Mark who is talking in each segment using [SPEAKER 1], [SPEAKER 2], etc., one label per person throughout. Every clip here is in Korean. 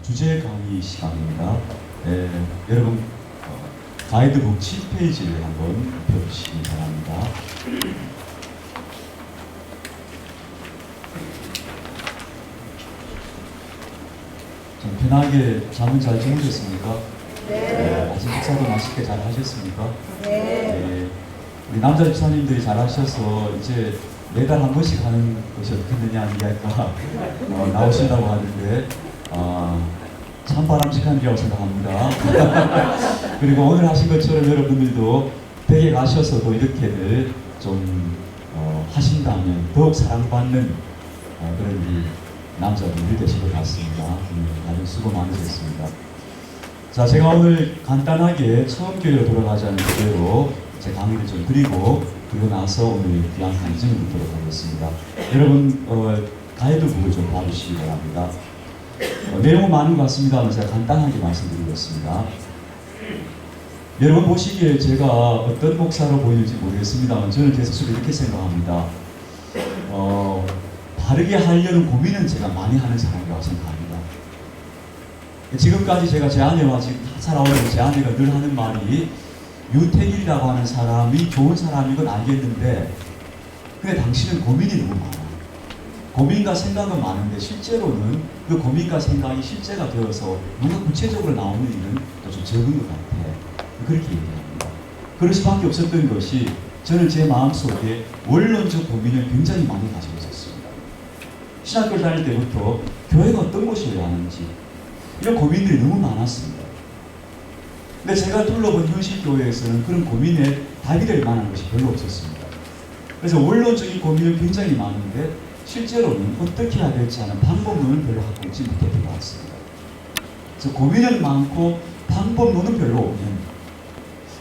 [SPEAKER 1] 주제 강의 시간입니다. 여러분 가이드북 7페이지를 한번 펴주시기 바랍니다. 좀 편하게 잠은 잘 주무셨습니까?
[SPEAKER 2] 네.
[SPEAKER 1] 아침 식사도 맛있게 잘 하셨습니까?
[SPEAKER 2] 네.
[SPEAKER 1] 우리 남자 집사님들이 잘 하셔서 이제 매달 한 번씩 하는 것이 어떻겠느냐 이야기가 나오신다고 하는데 참 바람직한 일이라고 생각합니다. 그리고 오늘 하신 것처럼 여러분들도 댁에 가셔서도 이렇게들 좀 하신다면 더욱 사랑받는 그런 이 남자분들이 되실 것 같습니다. 아주 수고 많으셨습니다. 자, 제가 오늘 간단하게 처음 교회로 돌아가자는 주제로 제 강의를 좀 드리고 그리고 나서 오늘 귀한 간증을 듣도록 하겠습니다. 여러분 가이드북을 좀 봐주시기 바랍니다. 내용은 많은 것 같습니다만 제가 간단하게 말씀드리겠습니다. 여러분 보시기에 제가 어떤 목사로 보이는지 모르겠습니다만 저는 제 스스로 이렇게 생각합니다. 바르게 하려는 고민은 제가 많이 하는 사람이라고 생각합니다. 지금까지 제가 제 아내와 지금 살아오는 제 아내가 늘 하는 말이 유태길이라고 하는 사람이 좋은 사람인 건 알겠는데 근데 당신은 고민이 너무 많아. 고민과 생각은 많은데 실제로는 그 고민과 생각이 실제가 되어서 뭔가 구체적으로 나오는 일은 좀 적은 것 같아. 그렇게 얘기합니다. 그럴 수밖에 없었던 것이 저는 제 마음속에 원론적 고민을 굉장히 많이 가지고 있었습니다. 신학교 다닐 때부터 교회가 어떤 곳이어야 하는지 이런 고민들이 너무 많았습니다. 근데 제가 둘러본 현실교회에서는 그런 고민에 답이 될 만한 것이 별로 없었습니다. 그래서 원론적인 고민은 굉장히 많은데 실제로는 어떻게 해야 될지 하는 방법론은 별로 갖고 있지 못했던 것 같습니다. 그래서 고민은 많고 방법론은 별로 없는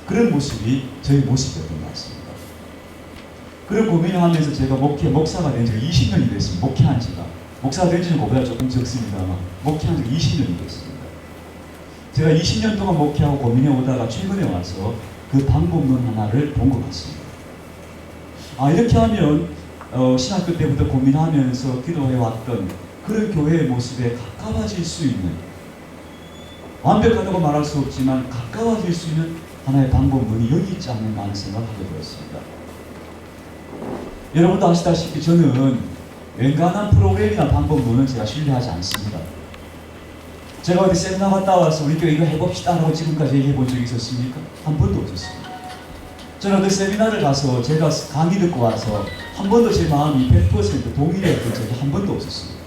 [SPEAKER 1] 그런 모습이 저희 모습이었던 것 같습니다. 그런 고민을 하면서 제가 목사가 된 지가 20년이 됐습니다. 목회한 지가. 목사가 된 지는 그보다 조금 적습니다만 목회한 지가 20년이 됐습니다. 제가 20년 동안 목회하고 고민해 오다가 최근에 와서 그 방법론 하나를 본 것 같습니다. 이렇게 하면 신학교 때부터 고민하면서 기도해왔던 그런 교회의 모습에 가까워질 수 있는 완벽하다고 말할 수 없지만 가까워질 수 있는 하나의 방법론이 여기 있지 않는가 하는 생각을 하게 되었습니다. 여러분도 아시다시피 저는 웬간한 프로그램이나 방법론은 제가 신뢰하지 않습니다. 제가 어디 세미나 갔다 와서 우리 교회 이거 해봅시다 라고 지금까지 얘기해 본 적이 있었습니까? 한 번도 없었습니다. 저는 어디 세미나를 가서 제가 강의 듣고 와서 한 번도 제 마음이 100% 동의했던 적이 한 번도 없었습니다.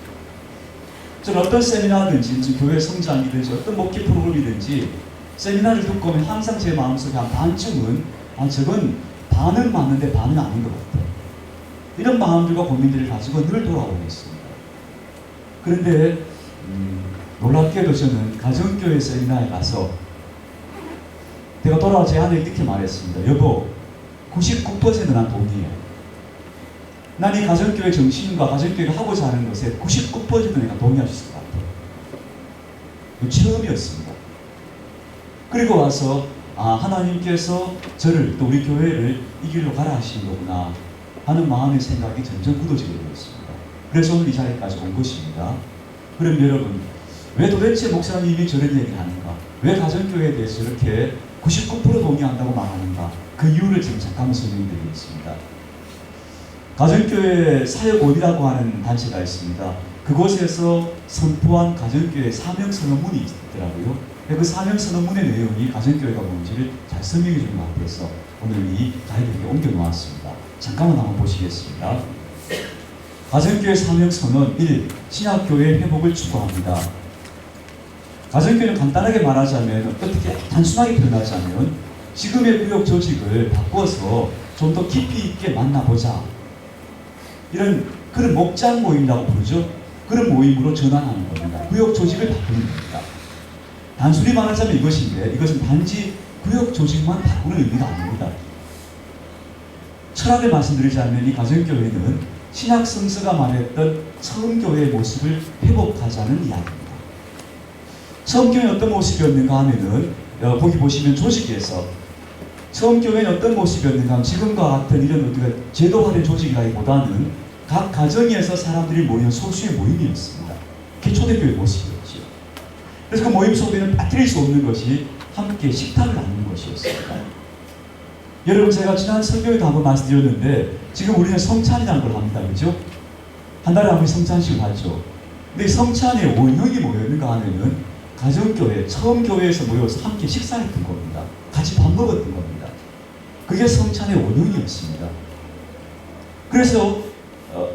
[SPEAKER 1] 저는 어떤 세미나든지 교회 성장이든지 어떤 목회 프로그램이든지 세미나를 듣고 오면 항상 제 마음속에 한 반쯤은 저건 반은 맞는데 반은 아닌 것 같아요. 이런 마음들과 고민들을 가지고 늘 돌아오고 있습니다. 그런데 놀랍게도 저는 가정교회 세미나에 가서 내가 돌아와 제 아내에게 이렇게 말했습니다. 여보, 99% 난 동의해. 난 이 가정교회 정신과 가정교회가 하고자 하는 것에 99% 내가 동의할 수 있을 것 같아요. 처음이었습니다. 그리고 와서 하나님께서 저를 또 우리 교회를 이 길로 가라 하시는 거구나 하는 마음의 생각이 점점 굳어지게 되었습니다. 그래서 오늘 이 자리까지 온 것입니다. 그럼 여러분, 왜 도대체 목사님이 저런 얘기를 하는가? 왜 가정교회에 대해서 이렇게 99% 동의한다고 말하는가? 그 이유를 지금 잠깐 설명드리겠습니다. 가정교회 사역원이라고 하는 단체가 있습니다. 그곳에서 선포한 가정교회 사명선언문이 있더라고요. 그 사명선언문의 내용이 가정교회가 뭔지를 잘 설명해 주는 것 같아서 오늘 이 가이드북에 옮겨 놓았습니다. 잠깐만 한번 보시겠습니다. 가정교회 사명선언 1. 신학교회 회복을 추구합니다. 가정교회는 간단하게 말하자면 어떻게 단순하게 표현하자면 지금의 구역 조직을 바꿔서 좀 더 깊이 있게 만나보자. 그런 목장 모임이라고 부르죠. 그런 모임으로 전환하는 겁니다. 구역 조직을 바꾸는 겁니다. 단순히 말하자면 이것인데 이것은 단지 구역 조직만 바꾸는 의미가 아닙니다. 철학을 말씀드리자면 이 가정교회는 신약 성서가 말했던 처음 교회의 모습을 회복하자는 이야기입니다. 처음 교회는 어떤 모습이었는가 하면은 거기 보시면 조직에서 처음 교회는 어떤 모습이었는가 하면 지금과 같은 이런 어떻게 제도화된 조직이라기보다는 각 가정에서 사람들이 모이는 소수의 모임이었습니다. 그게 초대교회 모습이었죠. 그래서 그 모임 속에는 빠뜨릴 수 없는 것이 함께 식탁을 나누는 것이었습니다. 여러분, 제가 지난 설교에도 한번 말씀드렸는데 지금 우리는 성찬이라는 걸 합니다. 그렇죠? 한 달에 한 번 성찬식을 하죠. 근데 이 성찬의 원형이 뭐였는가 하면은 가정교회, 처음 교회에서 모여서 함께 식사했던 겁니다. 같이 밥 먹었던 겁니다. 그게 성찬의 원형이었습니다. 그래서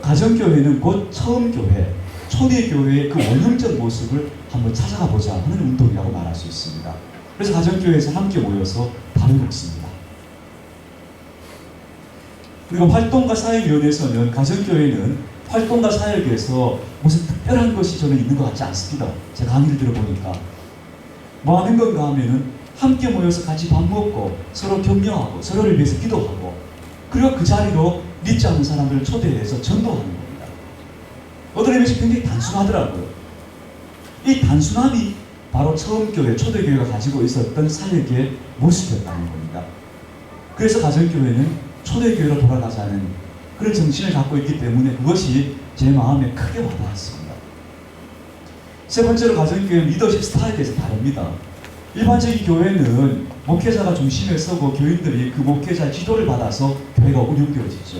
[SPEAKER 1] 가정교회는 곧 처음 교회, 초대교회의 그 원형적 모습을 한번 찾아가 보자 하는 운동이라고 말할 수 있습니다. 그래서 가정교회에서 함께 모여서 밥을 먹습니다. 그리고 활동가 사역위원회에서는 가정교회는 활동가 사역에서 무슨 특별한 것이 저는 있는 것 같지 않습니다. 제가 강의를 들어보니까 뭐 하는 건가 하면은 함께 모여서 같이 밥 먹고 서로 격려하고 서로를 위해서 기도하고 그리고 그 자리로 믿지 않는 사람들을 초대해서 전도하는 겁니다. 어떤 의미에서 굉장히 단순하더라고요. 이 단순함이 바로 처음 교회, 초대교회가 가지고 있었던 사역의 모습이었다는 겁니다. 그래서 가정교회는 초대교회로 돌아가자는 그런 정신을 갖고 있기 때문에 그것이 제 마음에 크게 와닿았습니다. 세 번째로 가정교회는 리더십 스타일에 대해서 다릅니다. 일반적인 교회는 목회자가 중심에 서고 교인들이 그 목회자 지도를 받아서 교회가 운영되어지죠.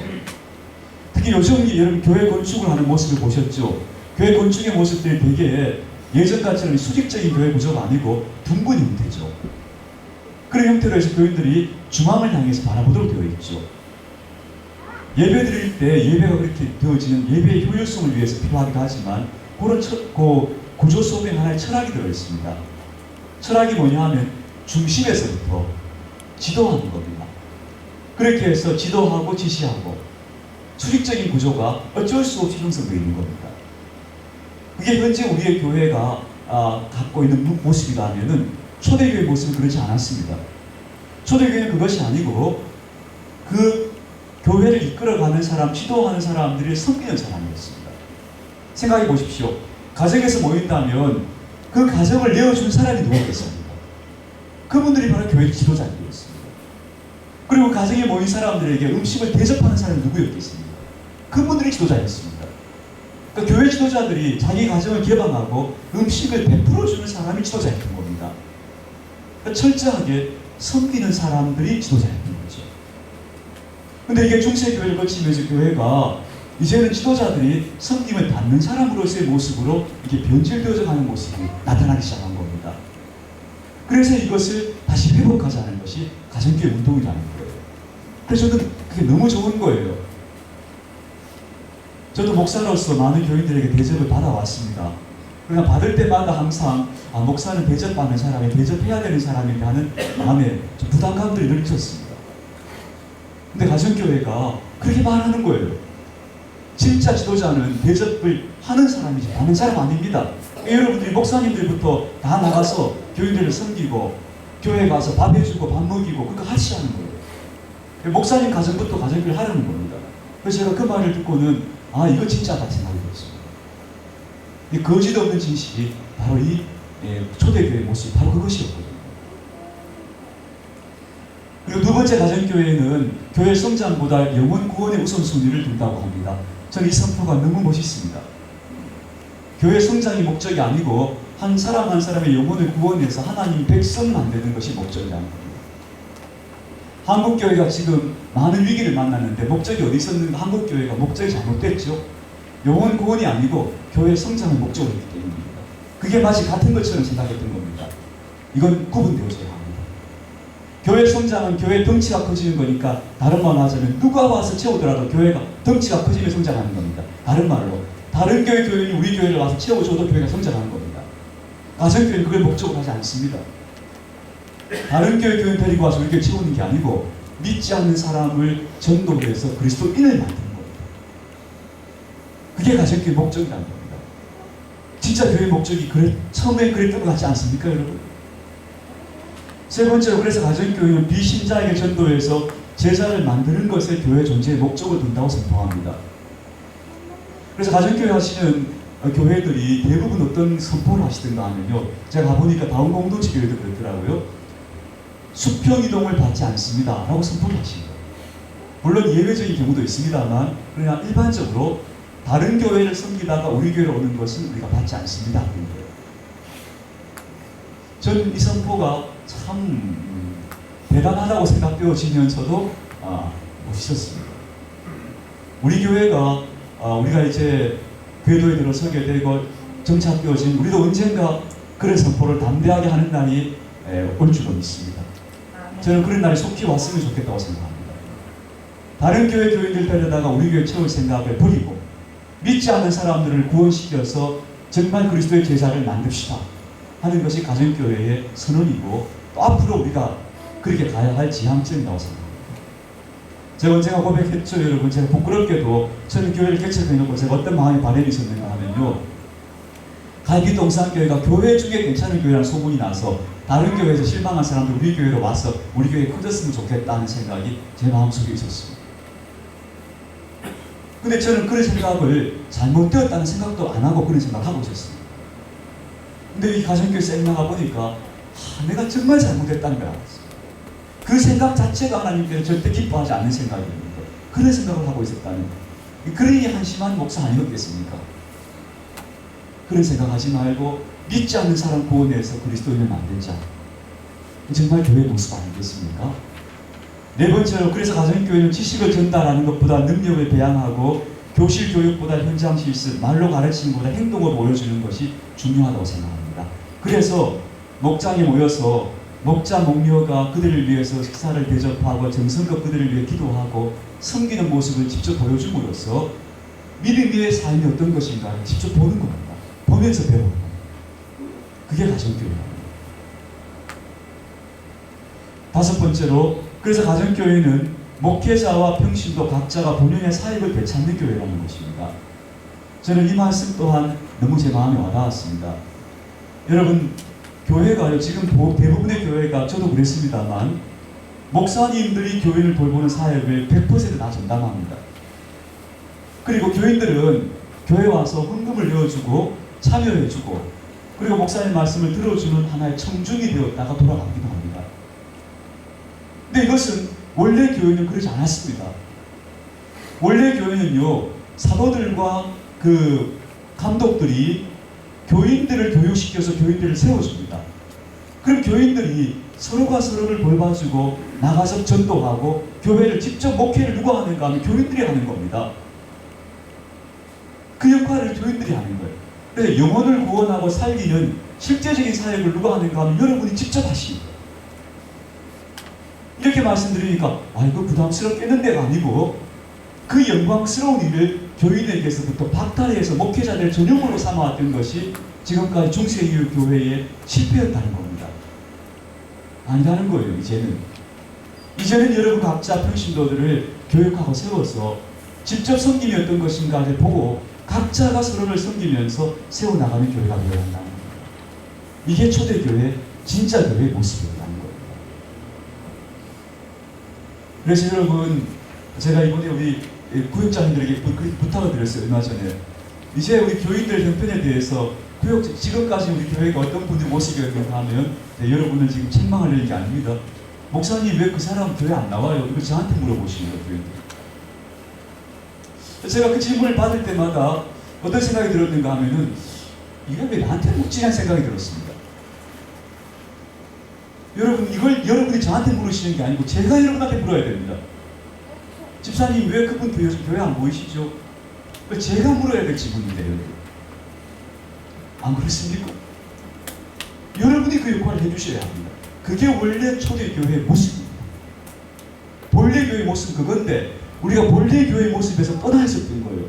[SPEAKER 1] 특히 요즘 여러분 교회 건축을 하는 모습을 보셨죠? 교회 건축의 모습들이 되게 예전같이 수직적인 교회 구조가 아니고 둥근 형태죠. 그런 형태로 해서 교인들이 중앙을 향해서 바라보도록 되어 있죠. 예배 드릴 때 예배가 그렇게 되어지는 예배의 효율성을 위해서 필요하기도 하지만 그런 구조 속에 하나의 철학이 들어있습니다. 철학이 뭐냐 하면 중심에서부터 지도하는 겁니다. 그렇게 해서 지도하고 지시하고 수직적인 구조가 어쩔 수 없이 형성되어 있는 겁니다. 그게 현재 우리의 교회가 갖고 있는 모습이라면은 초대교회 모습은 그렇지 않았습니다. 초대교회는 그것이 아니고 그 교회를 이끌어가는 사람, 지도하는 사람들이 섬기는 사람이었습니다. 생각해 보십시오. 가정에서 모인다면 그 가정을 내어준 사람이 누구겠습니까? 그분들이 바로 교회 지도자들이었습니다. 그리고 가정에 모인 사람들에게 음식을 대접하는 사람이 누구였겠습니까? 그분들이 지도자였습니다. 그러니까 교회 지도자들이 자기 가정을 개방하고 음식을 베풀어주는 사람이 지도자였던 겁니다. 그러니까 철저하게 섬기는 사람들이 지도자였던 거죠. 근데 이게 중세교회를 거치면서 교회가 이제는 지도자들이 섬김을 받는 사람으로서의 모습으로 이게 변질되어져 가는 모습이 나타나기 시작한 겁니다. 그래서 이것을 다시 회복하자는 것이 가정교회 운동이라는 거예요. 그래서 저는 그게 너무 좋은 거예요. 저도 목사로서 많은 교인들에게 대접을 받아왔습니다. 그러나 받을 때마다 항상 목사는 대접받는 사람이 대접해야 되는 사람인가 하는 마음에 좀 부담감들이 늘 있었습니다. 근데 가정교회가 그렇게 말하는 거예요. 진짜 지도자는 대접을 하는 사람이지 받는 사람 아닙니다. 여러분들이 목사님들부터 다 나가서 교인들을 섬기고 교회에 가서 밥 해주고 밥 먹이고 그거 하시라는 거예요. 목사님 가정부터 가정교회를 하라는 겁니다. 그래서 제가 그 말을 듣고는 이거 진짜다 생각이 들었습니다. 이 거짓 없는 진실이 바로 이 초대교회의 모습이 바로 그것이었거든요. 그리고 두 번째 가정교회는 교회 성장보다 영혼 구원의 우선순위를 둔다고 합니다. 저는 이 선포가 너무 멋있습니다. 교회 성장이 목적이 아니고 한 사람 한 사람의 영혼을 구원해서 하나님 백성 만드는 것이 목적이라는 겁니다. 한국교회가 지금 많은 위기를 만났는데 목적이 어디 있었는가? 한국교회가 목적이 잘못됐죠. 영혼 구원이 아니고 교회 성장을 목적으로 했기 때문입니다. 그게 마치 같은 것처럼 생각했던 겁니다. 이건 구분되어져야 합니다. 교회 성장은 교회 덩치가 커지는 거니까 다른 말로 하자면 누가 와서 채우더라도 교회가 덩치가 커지면 성장하는 겁니다. 다른 말로 다른 교회 교인이 우리 교회를 와서 채워줘도 교회가 성장하는 겁니다. 가정교회는 그걸 목적으로 하지 않습니다. 다른 교회 교인 데리고 와서 우리 교회 채우는 게 아니고 믿지 않는 사람을 전도해서 그리스도인을 만드는 겁니다. 그게 가정교회 목적이라는 겁니다. 진짜 교회 목적이 처음에 그랬던 것 같지 않습니까, 여러분? 세 번째로 그래서 가정교회는 비신자에게 전도해서 제자를 만드는 것을 교회 존재의 목적을 둔다고 선포합니다. 그래서 가정교회 하시는 교회들이 대부분 어떤 선포를 하시던가 하면요. 제가 가보니까 다운 공동체 교회도 그렇더라고요. 수평이동을 받지 않습니다 라고 선포를 하십니다. 물론 예외적인 경우도 있습니다만 그러나 일반적으로 다른 교회를 섬기다가 우리 교회로 오는 것은 우리가 받지 않습니다. 저는 이 선포가 참 대단하다고 생각되어지면서도 멋있었습니다. 우리 교회가 우리가 이제 궤도에 들어서게 되고 정착되어진 우리도 언젠가 그런 선포를 담대하게 하는 날이 올 줄로 믿습니다. 저는 그런 날이 속히 왔으면 좋겠다고 생각합니다. 다른 교회 교인들 데려다가 우리 교회 채울 생각을 버리고 믿지 않는 사람들을 구원시켜서 정말 그리스도의 제자를 만듭시다 하는 것이 가정교회의 선언이고 또 앞으로 우리가 그렇게 가야 할 지향점이라고 생각합니다. 제가 언젠가 고백했죠, 여러분. 제가 부끄럽게도 저는 교회를 개척해놓고 제가 어떤 마음의 바람이 있었는가 하면요, 갈기동산교회가 교회 중에 괜찮은 교회라는 소문이 나서 다른 교회에서 실망한 사람들 우리 교회로 와서 우리 교회 커졌으면 좋겠다는 생각이 제 마음속에 있었습니다. 근데 저는 그런 생각을 잘못되었다는 생각도 안 하고 그런 생각을 하고 있었습니다. 근데 이 가정교회 세미나가 보니까 내가 정말 잘못했다는 걸 알았어요. 그 생각 자체가 하나님께서 절대 기뻐하지 않는 생각입니다. 그런 생각을 하고 있었다는, 그러니 한심한 목사 아니었겠습니까? 그런 생각하지 말고 믿지 않는 사람 구원해서 그리스도인을 만들자. 정말 교회의 모습 아니겠습니까? 네 번째로, 그래서 가정교회는 지식을 전달하는 것보다 능력을 배양하고 교실 교육보다 현장 실습, 말로 가르치는 것보다 행동을 보여주는 것이 중요하다고 생각합니다. 그래서 목장에 모여서 목자 목녀가 그들을 위해서 식사를 대접하고 정성껏 그들을 위해 기도하고 섬기는 모습을 직접 보여줌으로써 믿음의 삶이 어떤 것인가 직접 보는 겁니다. 보면서 배우는 겁니다. 그게 가정교회입니다. 다섯 번째로, 그래서 가정교회는 목회자와 평신도 각자가 본연의 사역을 되찾는 교회라는 것입니다. 저는 이 말씀 또한 너무 제 마음에 와닿았습니다. 여러분, 교회가요, 지금 대부분의 교회가, 저도 그랬습니다만, 목사님들이 교인을 돌보는 사역을 100% 다 전담합니다. 그리고 교인들은 교회 와서 헌금을 넣어주고 참여해주고, 그리고 목사님 말씀을 들어주는 하나의 청중이 되었다가 돌아가기도 합니다. 근데 이것은 원래 교회는 그러지 않았습니다. 원래 교회는요, 사도들과 그 감독들이 교인들을 교육시켜서 교인들을 세워줍니다. 그럼 교인들이 서로가 서로를 돌봐주고 나가서 전도하고 교회를 직접 목회를 누가 하는가 하면 교인들이 하는 겁니다. 그 역할을 교인들이 하는 거예요. 그래서 영혼을 구원하고 살리는 실제적인 사역을 누가 하는가 하면 여러분이 직접 하십니다. 이렇게 말씀드리니까 이거 부담스럽겠는데가 아니고, 그 영광스러운 일을 교인에게서부터 박탈해서 목회자들 전용으로 삼아왔던 것이 지금까지 중세교회의 실패였다는 겁니다. 아니라는 거예요. 이제는 여러분 각자 평신도들을 교육하고 세워서 직접 섬김이 어떤 것인가를 보고 각자가 서로를 섬기면서 세워나가는 교회가 되어야 한다는 겁니다. 이게 초대교회, 진짜 교회의 모습이라는 겁니다. 그래서 여러분, 제가 이번에 우리 구역장님들에게 부탁을 드렸어요. 얼마 전에. 이제 우리 교인들 형편에 대해서 지금까지 우리 교회가 어떤 분의 모습이었는가 하면 여러분은 지금 책망하려는 게 아닙니다. 목사님 왜 그 사람 교회 안 나와요? 이거 저한테 물어보시는 거예요. 제가 그 질문을 받을 때마다 어떤 생각이 들었는가 하면은, 이게 왜 나한테 묻지라는 생각이 들었습니다. 여러분, 이걸 여러분이 저한테 물으시는 게 아니고 제가 여러분한테 물어야 됩니다. 집사님 왜 그분 교회 안 보이시죠? 제가 물어야 될 질문인데요. 안 그렇습니까? 여러분이 그 역할을 해주셔야 합니다. 그게 원래 초대교회의 모습입니다. 본래 교회의 모습은 그건데 우리가 본래 교회의 모습에서 떠나 있었던 거예요.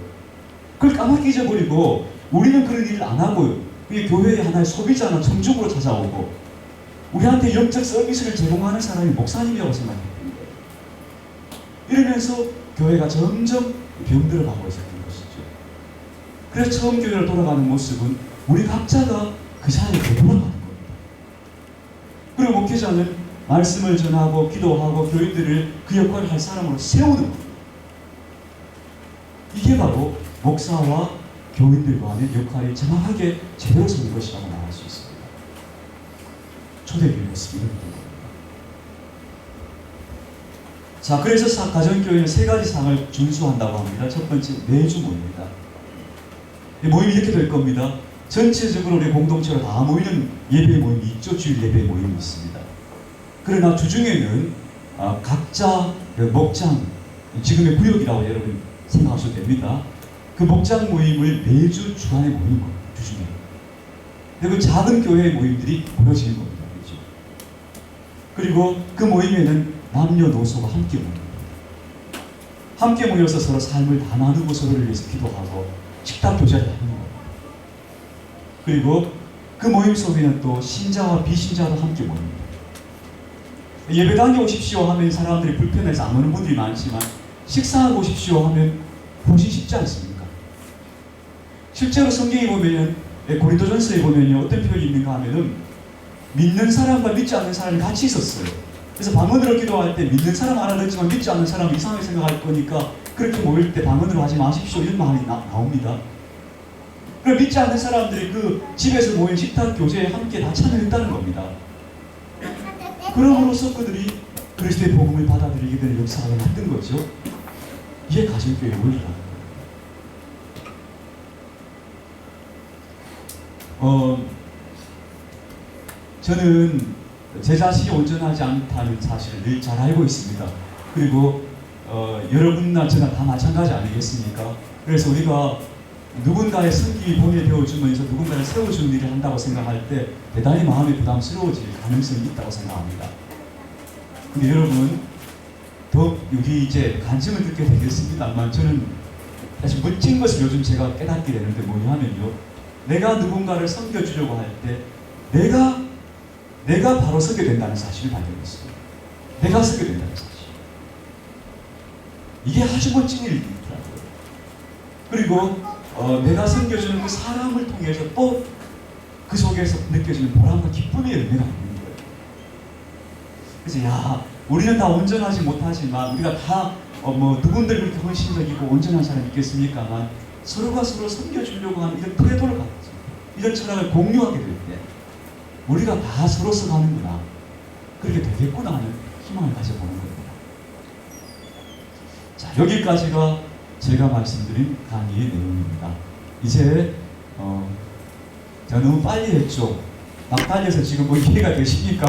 [SPEAKER 1] 그걸 까맣게 잊어버리고 우리는 그런 일을 안 하고 그게 교회의 하나의 소비자나 청중으로 찾아오고 우리한테 영적 서비스를 제공하는 사람이 목사님이라고 생각했던 거예요. 이러면서 교회가 점점 병들어 가고 있었던 것이죠. 그래서 처음 교회로 돌아가는 모습은 우리 각자가 그 사이에 되돌아가는 겁니다. 그리고 목회자는 말씀을 전하고 기도하고 교인들을 그 역할을 할 사람으로 세우는 겁니다. 이게 바로 목사와 교인들 간의 역할이 정확하게 제대로 서는 것이라고 말할 수 있습니다. 초대교회 모습이 이런 겁니다. 자, 그래서 가정교회는 세 가지 상을 준수한다고 합니다. 첫 번째, 매주 모입니다. 이 모임이 이렇게 될 겁니다. 전체적으로 우리 공동체로 다 모이는 예배 모임이 있죠. 주일 예배 모임이 있습니다. 그러나 주중에는 각자 그 목장, 지금의 구역이라고 여러분 생각하셔도 됩니다. 그 목장 모임을 매주 주간에 모이는 겁니다. 주중에. 그리고 작은 교회 모임들이 모여지는 겁니다. 그렇죠? 그리고 그 모임에는 남녀노소가 함께 모입니다. 함께 모여서 서로 삶을 다 나누고 서로를 위해서 기도하고 식탁 교제를 하는 겁니다. 그리고 그 모임 속에는 또 신자와 비신자도 함께 모입니다. 예배당에 오십시오 하면 사람들이 불편해서 안 오는 분들이 많지만 식사하고 오십시오 하면 훨씬 쉽지 않습니까? 실제로 성경에 보면 고린도전서에 보면요 어떤 표현이 있는가 하면은 믿는 사람과 믿지 않는 사람이 같이 있었어요. 그래서 방언으로 기도할 때 믿는 사람 알아듣지만 믿지 않는 사람은 이상하게 생각할 거니까 그렇게 모일 때 방언으로 하지 마십시오 이런 말이 나옵니다. 그럼 믿지 않는 사람들이 그 집에서 모인 식탁 교제에 함께 다 참여했다는 겁니다. 그럼으로써 그들이 그리스도의 복음을 받아들이게 되는 역사가 만든 거죠. 이게 가정교회의 원리라는 거예요. 저는 제 자신이 온전하지 않다는 사실을 늘 잘 알고 있습니다. 그리고 여러분나 저나 다 마찬가지 아니겠습니까? 그래서 우리가 누군가의 성기 본에 배워주면서 누군가를 세워주는 일을 한다고 생각할 때 대단히 마음이 부담스러워질 가능성이 있다고 생각합니다. 근데 여러분 더 여기 이제 간증을 듣게 되겠습니다만 저는 사실 멋진 것을 요즘 제가 깨닫게 되는데 뭐냐면요, 내가 누군가를 섬겨주려고 할 때 내가 바로 서게 된다는 사실을 발견했어요. 내가 서게 된다는 사실. 이게 아주 멋진 일이더라고요. 그리고 내가 섬겨주는 그 사람을 통해서 또 그 속에서 느껴지는 보람과 기쁨의 열매가 있는 거예요. 그래서 야, 우리는 다 온전하지 못하지만 우리가 다 누군들 그렇게 헌신적이고 온전한 사람이 있겠습니까만 서로가 서로 섬겨주려고 하는 이런 태도를 갖죠. 이런 철학을 공유하게 될 때 우리가 다 서로서 가는구나, 그렇게 되겠구나 하는 희망을 가져보는 겁니다. 자, 여기까지가 제가 말씀드린 강의의 내용입니다. 이제 제가 너무 빨리 했죠. 막 달려서 지금 뭐 이해가 되십니까?